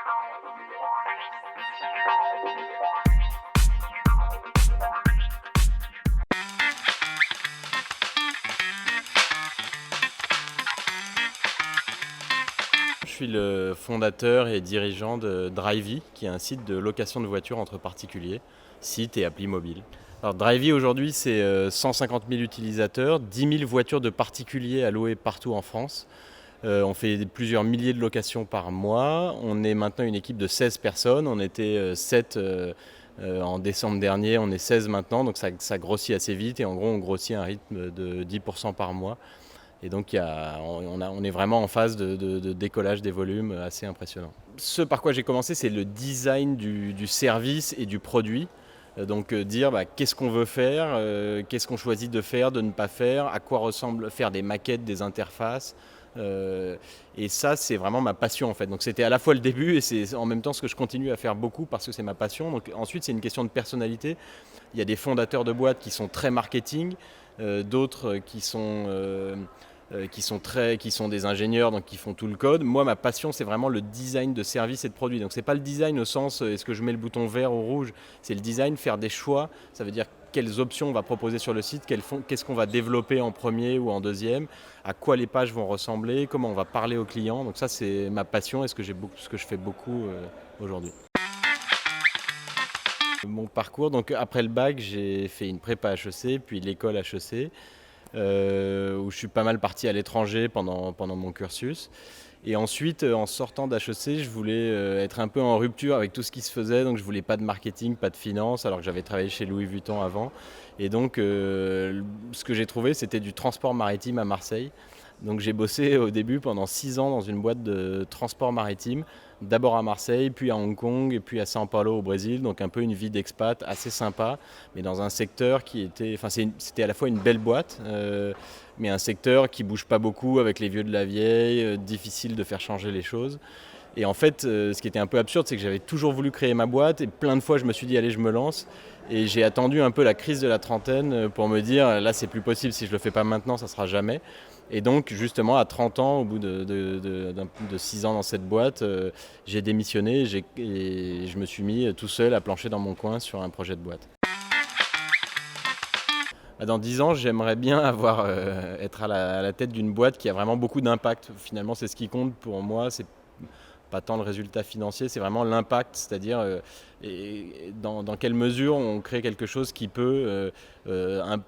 Je suis le fondateur et dirigeant de Drivey, qui est un site de location de voitures entre particuliers, site et appli mobile. Alors Drivey aujourd'hui c'est 150 000 utilisateurs, 10 000 voitures de particuliers à louer partout en France. On fait plusieurs milliers de locations par mois. On est maintenant une équipe de 16 personnes. On était 7 en décembre dernier, on est 16 maintenant, donc ça grossit assez vite et en gros on grossit à un rythme de 10% par mois. Et donc on est vraiment en phase de décollage des volumes assez impressionnant. Ce par quoi j'ai commencé, c'est le design du service et du produit. Donc dire qu'est-ce qu'on veut faire, qu'est-ce qu'on choisit de faire, de ne pas faire, à quoi ressemble faire des maquettes, des interfaces. Et ça, c'est vraiment ma passion en fait. Donc c'était à la fois le début et c'est en même temps ce que je continue à faire beaucoup parce que c'est ma passion. Donc ensuite, c'est une question de personnalité. Il y a des fondateurs de boîtes qui sont très marketing, d'autres qui sont des ingénieurs, donc qui font tout le code. Moi, ma passion, c'est vraiment le design de services et de produits. Donc, c'est pas le design au sens est-ce que je mets le bouton vert ou rouge. C'est le design, faire des choix. Ça veut dire quelles options on va proposer sur le site, qu'est-ce qu'on va développer en premier ou en deuxième, à quoi les pages vont ressembler, comment on va parler aux clients. Donc ça, c'est ma passion et ce que je fais beaucoup aujourd'hui. Mon parcours, donc après le bac, j'ai fait une prépa HEC, puis l'école HEC. Où je suis pas mal parti à l'étranger pendant mon cursus. Et ensuite, en sortant d'HEC, je voulais être un peu en rupture avec tout ce qui se faisait. Donc, je voulais pas de marketing, pas de finance, alors que j'avais travaillé chez Louis Vuitton avant. Et donc, ce que j'ai trouvé, c'était du transport maritime à Marseille. Donc, j'ai bossé au début pendant 6 ans dans une boîte de transport maritime. D'abord à Marseille, puis à Hong Kong, et puis à São Paulo au Brésil. Donc, un peu une vie d'expat assez sympa, mais dans un secteur qui était... Enfin, c'était à la fois une belle boîte, mais un secteur qui bouge pas beaucoup avec les vieux de la vieille, difficile de faire changer les choses. Et en fait, ce qui était un peu absurde, c'est que j'avais toujours voulu créer ma boîte et plein de fois je me suis dit allez, je me lance. Et j'ai attendu un peu la crise de la trentaine pour me dire là c'est plus possible, si je le fais pas maintenant ça sera jamais. Et donc justement à 30 ans, au bout de 6 ans dans cette boîte, j'ai démissionné et je me suis mis tout seul à plancher dans mon coin sur un projet de boîte. Dans 10 ans, j'aimerais bien être à la tête d'une boîte qui a vraiment beaucoup d'impact. Finalement, c'est ce qui compte pour moi. C'est pas tant le résultat financier, c'est vraiment l'impact, c'est-à-dire dans quelle mesure on crée quelque chose qui peut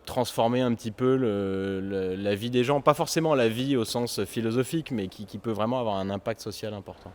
transformer un petit peu la vie des gens. Pas forcément la vie au sens philosophique, mais qui peut vraiment avoir un impact social important.